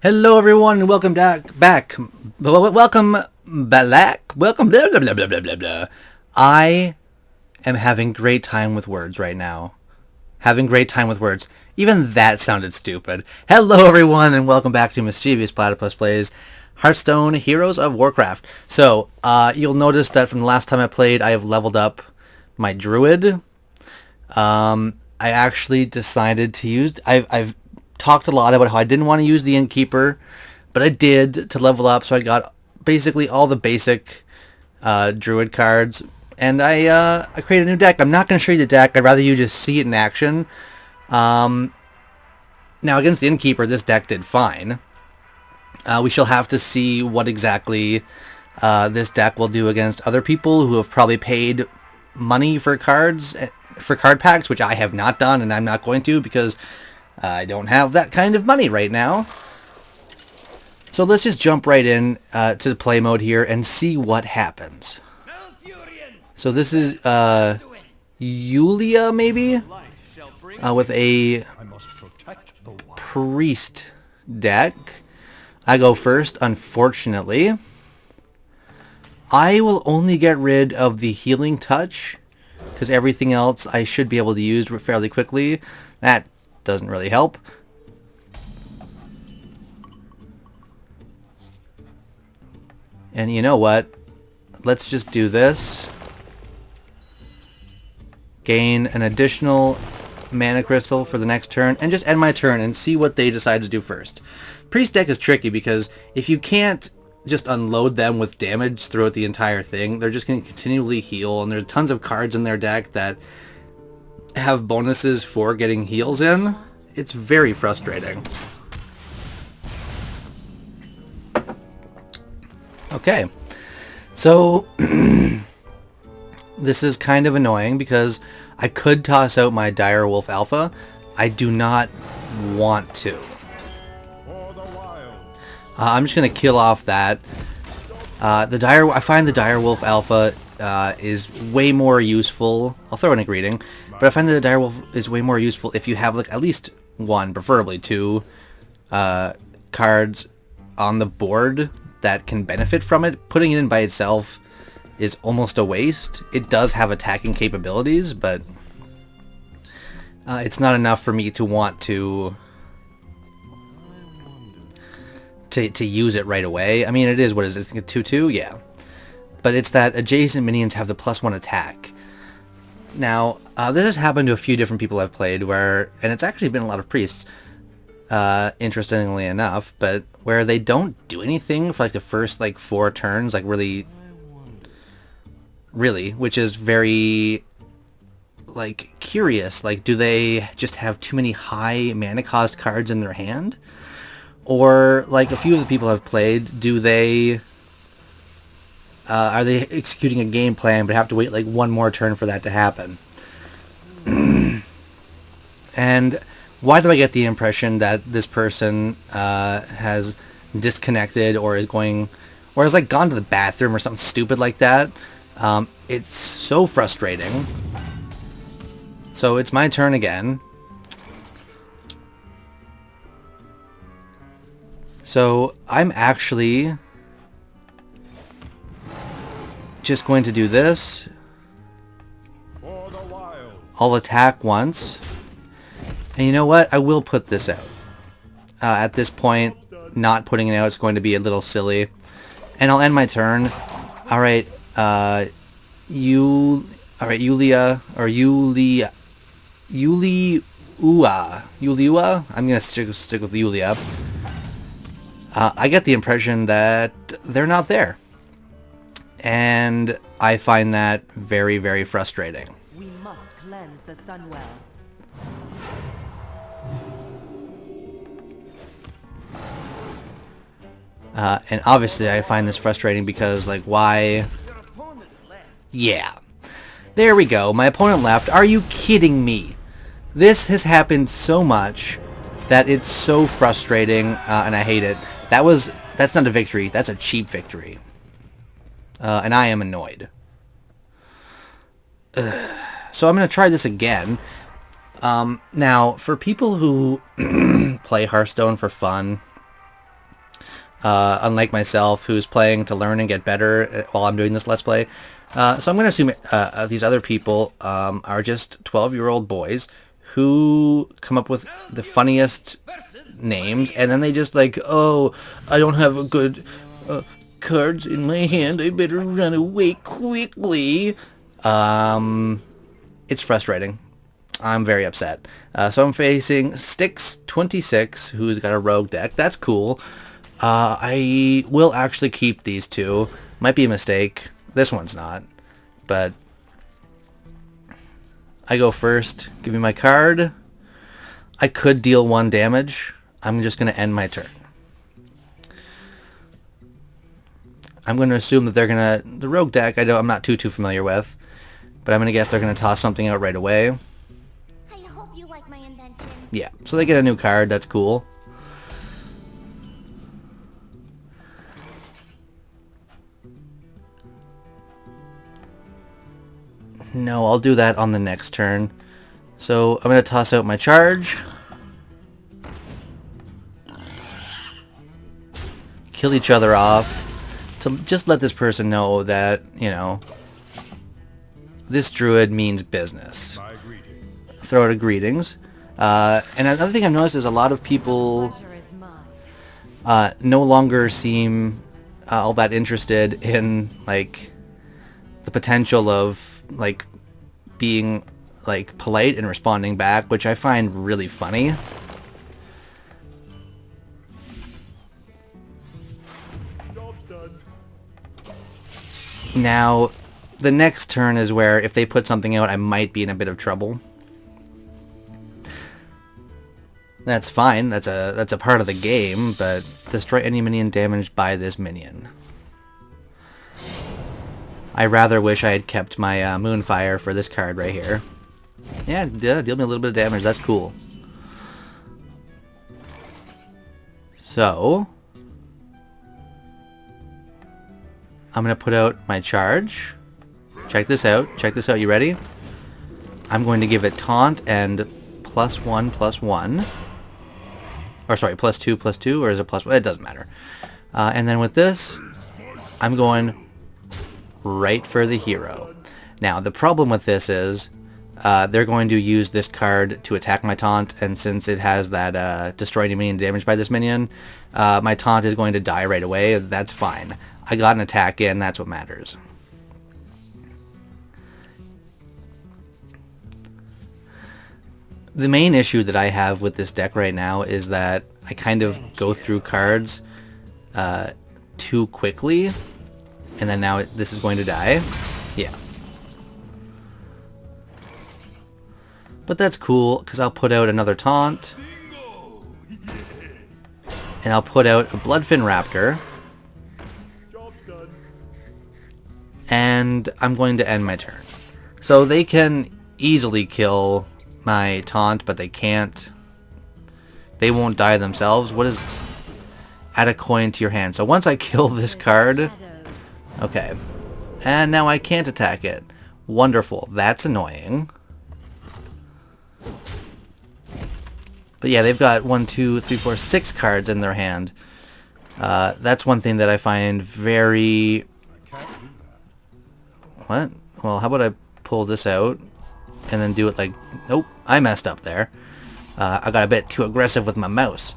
Hello, everyone, and welcome welcome back. Welcome. Blah, blah, blah, blah, blah, blah, blah. I am having great time with words right now. Having great time with words. Even that sounded stupid. Hello, everyone, and welcome back to Mischeviousplatypus Plays Hearthstone Heroes of Warcraft. So, you'll notice that from the last time I played, I have leveled up my druid. I actually decided to use... I've talked a lot about how I didn't want to use the innkeeper, but I did to level up, so I got basically all the basic druid cards, and I created a new deck. I'm not going to show you the deck. I'd rather you just see it in action. Now, against the innkeeper, this deck did fine. We shall have to see what exactly this deck will do against other people who have probably paid money for cards, for card packs, which I have not done, and I'm not going to because I don't have that kind of money right now. So let's just jump right in to the play mode here and see what happens. So this is Yulia, maybe? With a priest deck. I go first, unfortunately. I will only get rid of the healing touch, because everything else I should be able to use fairly quickly. That doesn't really help. And you know what? Let's just do this. Gain an additional mana crystal for the next turn, and just end my turn and see what they decide to do first. Priest deck is tricky because if you can't just unload them with damage throughout the entire thing, they're just going to continually heal, and there's tons of cards in their deck that have bonuses for getting heals in. It's very frustrating. Okay, so this is kind of annoying because I could toss out my Direwolf Alpha. I do not want to. I'm just going to kill off that. I find the Direwolf Alpha is way more useful. I'll throw in a greeting. But I find that the Direwolf is way more useful if you have like at least one, preferably two, cards on the board that can benefit from it. Putting it in by itself is almost a waste. It does have attacking capabilities, but it's not enough for me to want to use it right away. I mean, it is, what is it? I think a 2/2? Yeah. But it's that adjacent minions have the +1 attack. Now, this has happened to a few different people I've played where, and it's actually been a lot of priests, interestingly enough, but where they don't do anything for like the first like 4 turns, like really, which is very like curious. Like, do they just have too many high mana cost cards in their hand? Or, like, a few of the people I've played, do they... are they executing a game plan but have to wait, like, one more turn for that to happen? And why do I get the impression that this person has disconnected or is going... or has, like, gone to the bathroom or something stupid like that? It's so frustrating. So it's my turn again. So I'm actually just going to do this. I'll attack once. And you know what? I will put this out. At this point, not putting it out is going to be a little silly. And I'll end my turn. Alright, Yulia, or Yuliua? I'm going to stick with Yulia. I get the impression that they're not there. And I find that very, very frustrating. We must cleanse the Sunwell. And obviously I find this frustrating because, like, why... Yeah. There we go. My opponent left. Are you kidding me? This has happened so much that it's so frustrating, and I hate it. That's not a victory. That's a cheap victory. And I am annoyed. So I'm going to try this again. Now, for people who play Hearthstone for fun, unlike myself, who's playing to learn and get better while I'm doing this Let's Play. So I'm going to assume these other people are just 12-year-old boys who come up with the funniest names, and then they just like, oh, I don't have a good cards in my hand, I better run away quickly. It's frustrating. I'm very upset. So I'm facing Styx26, who's got a rogue deck. That's cool. I will actually keep these two. Might be a mistake. This one's not. But I go first. Give me my card. I could deal 1 damage. I'm just going to end my turn. I'm going to assume that they're going to... The rogue deck, I'm not too familiar with. But I'm going to guess they're going to toss something out right away. I hope you like my invention. Yeah, so they get a new card. That's cool. No, I'll do that on the next turn. So I'm going to toss out my charge. Kill each other off. To just let this person know that, you know, this druid means business. Throw out a greetings. And another thing I've noticed is a lot of people no longer seem all that interested in, like, the potential of, like, being, like, polite and responding back, which I find really funny. Now, the next turn is where if they put something out, I might be in a bit of trouble. That's fine. That's a part of the game, but destroy any minion damaged by this minion. I rather wish I had kept my Moonfire for this card right here. Yeah, deal me a little bit of damage. That's cool. So, I'm going to put out my charge. Check this out. Check this out. You ready? I'm going to give it taunt and +1/+1. Or sorry, +2/+2, or is it +1? It doesn't matter. And then with this, I'm going right for the hero. Now, the problem with this is they're going to use this card to attack my taunt, and since it has that destroy any minion damage by this minion, my taunt is going to die right away. That's fine. I got an attack in, that's what matters. The main issue that I have with this deck right now is that I kind of go through cards too quickly, and then now this is going to die. Yeah. But that's cool, because I'll put out another taunt, and I'll put out a Bloodfin Raptor, and I'm going to end my turn. So they can easily kill my taunt, but they can't. They won't die themselves. What is... Add a coin to your hand. So once I kill this card... Okay. And now I can't attack it. Wonderful. That's annoying. But yeah, they've got 1, 2, 3, 4, 6 cards in their hand. That's one thing that I find very... What? Well, how about I pull this out and then do it like... Nope, I messed up there. I got a bit too aggressive with my mouse.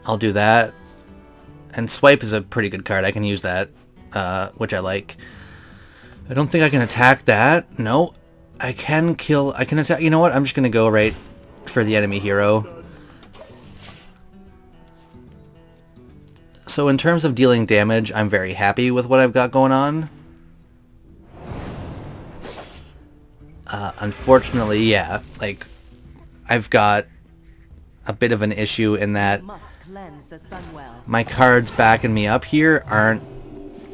I'll do that. And swipe is a pretty good card. I can use that, which I like. I don't think I can attack that. No, I can kill... I can attack... You know what? I'm just going to go right for the enemy hero. So in terms of dealing damage, I'm very happy with what I've got going on. Unfortunately, yeah, like, I've got a bit of an issue in that my cards backing me up here aren't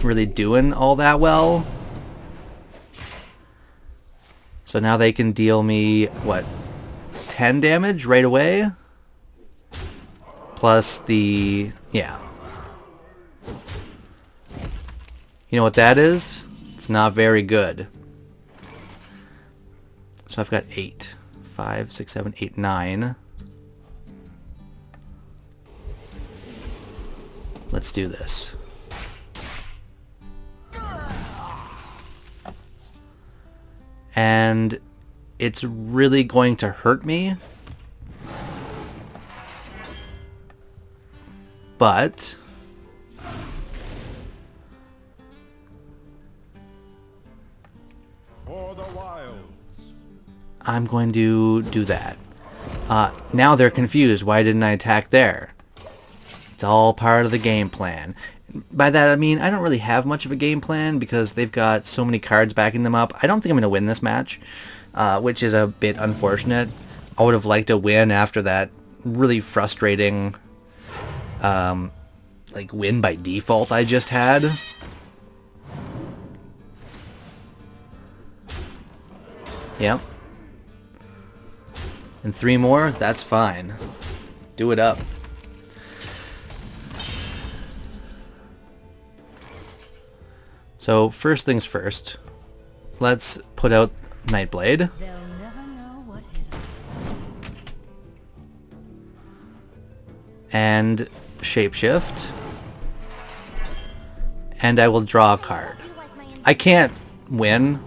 really doing all that well. So now they can deal me, what, 10 damage right away? Plus the... yeah. You know what that is? It's not very good. So I've got 8. 5, 6, 7, 8, 9. Let's do this. And it's really going to hurt me. But For the wilds. I'm going to do that. Now they're confused. Why didn't I attack there? It's all part of the game plan. By that I mean I don't really have much of a game plan because they've got so many cards backing them up. I don't think I'm going to win this match, which is a bit unfortunate. I would have liked a win after that really frustrating like win by default I just had. Yep. And 3 more, that's fine. Do it up. So first things first, let's put out Nightblade. They'll never know what hit 'em. And Shapeshift. And I will draw a card. You like my invention? I can't win,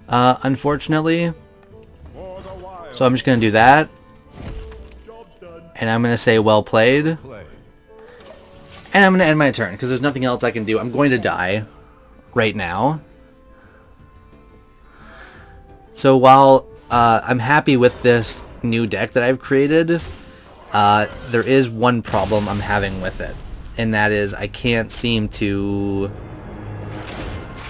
unfortunately. For the wilds. So I'm just going to do that. Job's done. And I'm going to say well played. Play. And I'm going to end my turn because there's nothing else I can do. I'm going to die right now. So while I'm happy with this new deck that I've created, there is one problem I'm having with it. And that is I can't seem to...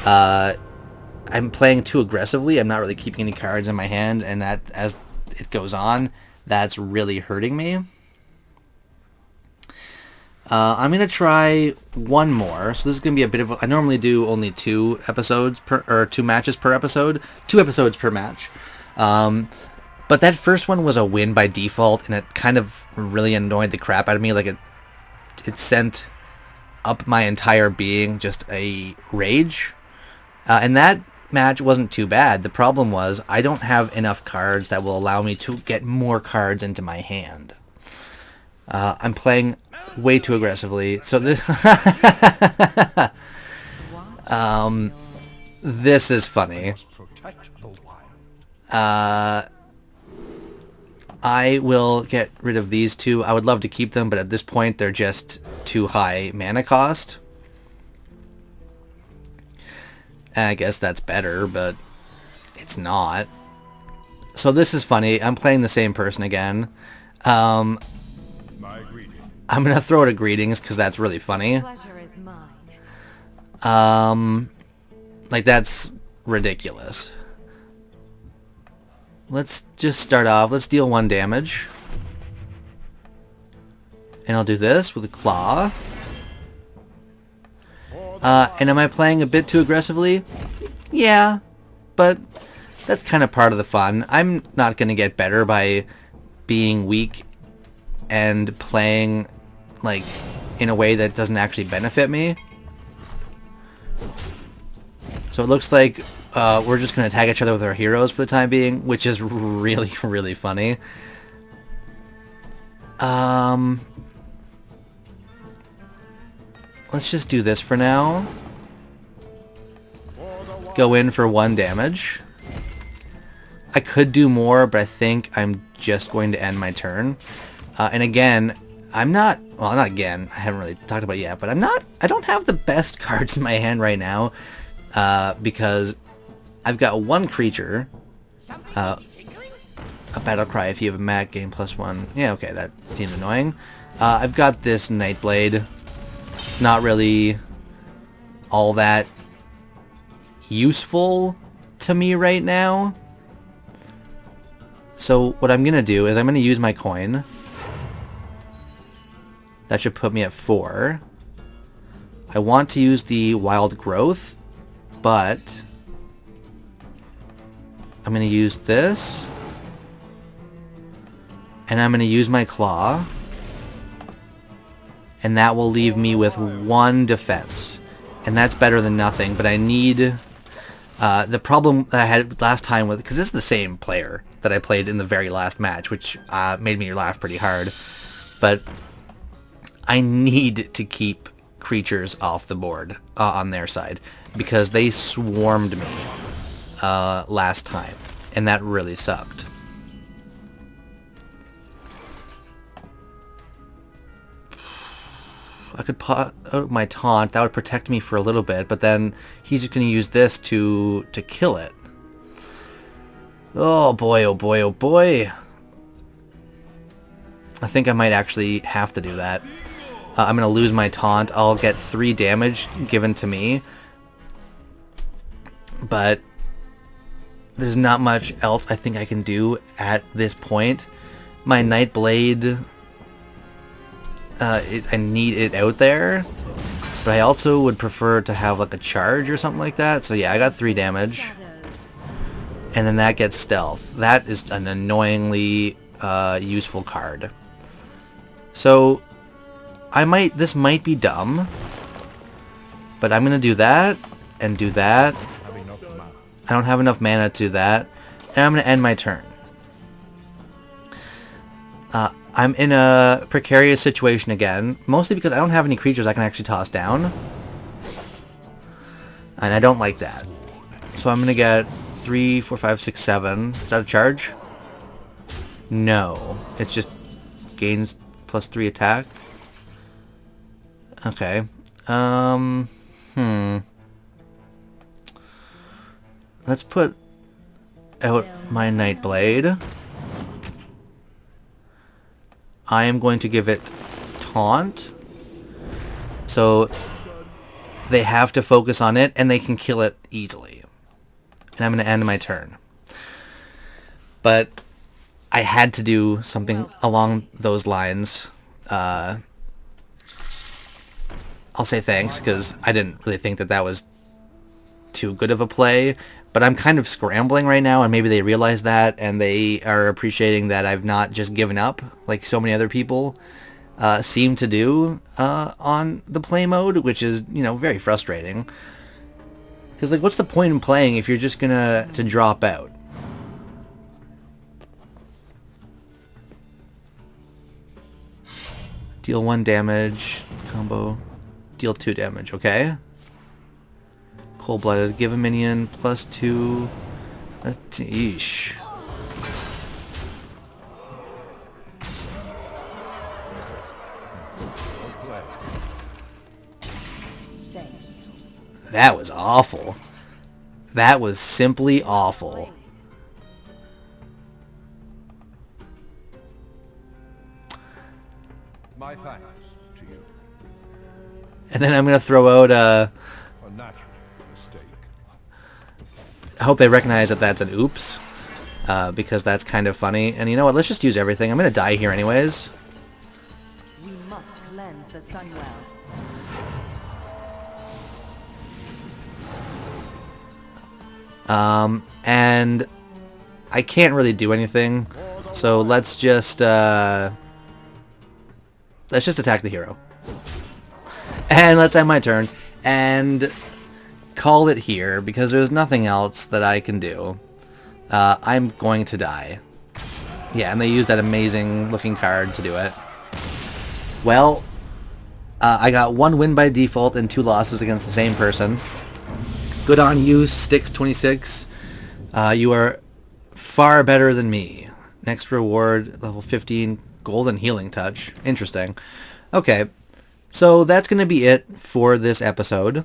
I'm playing too aggressively. I'm not really keeping any cards in my hand. And that, as it goes on, that's really hurting me. I'm going to try one more. So this is going to be a bit of I normally do only 2 episodes per, or 2 matches per episode. 2 episodes per match. But that first one was a win by default, and it kind of really annoyed the crap out of me. Like it sent up my entire being just a rage. And that match wasn't too bad. The problem was I don't have enough cards that will allow me to get more cards into my hand. I'm playing way too aggressively. So this, this is funny. Protect the wild. I will get rid of these 2. I would love to keep them, but at this point they're just too high mana cost. And I guess that's better, but it's not. So this is funny. I'm playing the same person again. My greeting. I'm going to throw it a greetings because that's really funny. Pleasure is mine. Like, that's ridiculous. Let's just start off. Let's deal 1 damage. And I'll do this with a claw. And am I playing a bit too aggressively? Yeah, but that's kind of part of the fun. I'm not going to get better by being weak and playing, like, in a way that doesn't actually benefit me. So it looks like we're just going to tag each other with our heroes for the time being, which is really, really funny. Let's just do this for now. Go in for 1 damage. I could do more, but I think I'm just going to end my turn. And again, I'm not... Well, not again. I haven't really talked about it yet, but I don't have the best cards in my hand right now. Because I've got 1 creature. A battle cry if you have a mat, game +1. Yeah, okay, that seems annoying. I've got this Nightblade. It's not really all that useful to me right now. So what I'm going to do is I'm going to use my coin. That should put me at 4. I want to use the Wild Growth, but I'm going to use this. And I'm going to use my Claw. And that will leave me with 1 defense. And that's better than nothing, but I need... the problem that I had last time with... Because this is the same player that I played in the very last match, which made me laugh pretty hard. But I need to keep creatures off the board on their side, because they swarmed me last time, and that really sucked. I could put out my taunt. That would protect me for a little bit, but then he's just going to use this to kill it. Oh boy, oh boy, oh boy. I think I might actually have to do that. I'm going to lose my taunt. I'll get 3 damage given to me. But there's not much else I think I can do at this point. My Nightblade, I need it out there. But I also would prefer to have like a charge or something like that. So yeah, I got 3 damage. And then that gets stealth. That is an annoyingly useful card. So this might be dumb, but I'm gonna do that and do that. I don't have enough mana to do that, and I'm gonna end my turn. I'm in a precarious situation again, mostly because I don't have any creatures I can actually toss down, and I don't like that. So I'm gonna get 3, 4, 5, 6, 7. Is that a charge? No, it's just gains +3 attack. Okay. Let's put out my Nightblade. I am going to give it taunt. So they have to focus on it, and they can kill it easily. And I'm going to end my turn. But I had to do something along those lines. I'll say thanks, because I didn't really think that was too good of a play. But I'm kind of scrambling right now, and maybe they realize that, and they are appreciating that I've not just given up, like so many other people seem to do on the play mode, which is, you know, very frustrating. Because, like, what's the point in playing if you're just gonna drop out? Deal 1 damage, combo, deal 2 damage, okay? Cold-blooded, give a minion +2. Eesh. That was awful. That was simply awful. My thanks to you. And then I'm gonna throw out A natural mistake. I hope they recognize that that's an oops, because that's kind of funny. And you know what? Let's just use everything. I'm gonna die here anyways. We must cleanse the Sunwell. And I can't really do anything, so let's just attack the hero. And let's end my turn and call it here, because there's nothing else that I can do. I'm going to die. Yeah, and they used that amazing looking card to do it. Well, I got 1 win by default and 2 losses against the same person. Good on you, Styx26. You are far better than me. Next reward, level 15, golden healing touch. Interesting. Okay, so that's going to be it for this episode.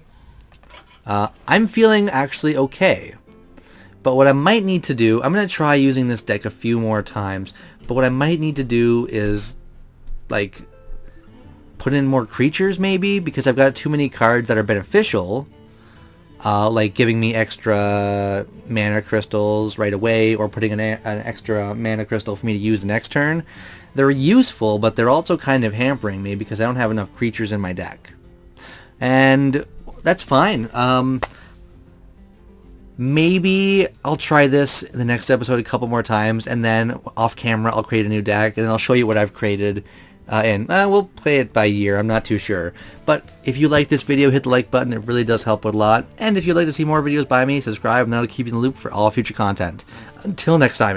I'm feeling actually okay. But what I might need to do, I'm going to try using this deck a few more times, but what I might need to do is, like, put in more creatures maybe, because I've got too many cards that are beneficial, like giving me extra mana crystals right away, or putting an extra mana crystal for me to use the next turn. They're useful, but they're also kind of hampering me because I don't have enough creatures in my deck. And that's fine. Maybe I'll try this in the next episode a couple more times, and then off camera I'll create a new deck, and then I'll show you what I've created. And we'll play it by year, I'm not too sure. But if you like this video, hit the like button, it really does help a lot. And if you'd like to see more videos by me, subscribe, and that'll keep you in the loop for all future content. Until next time.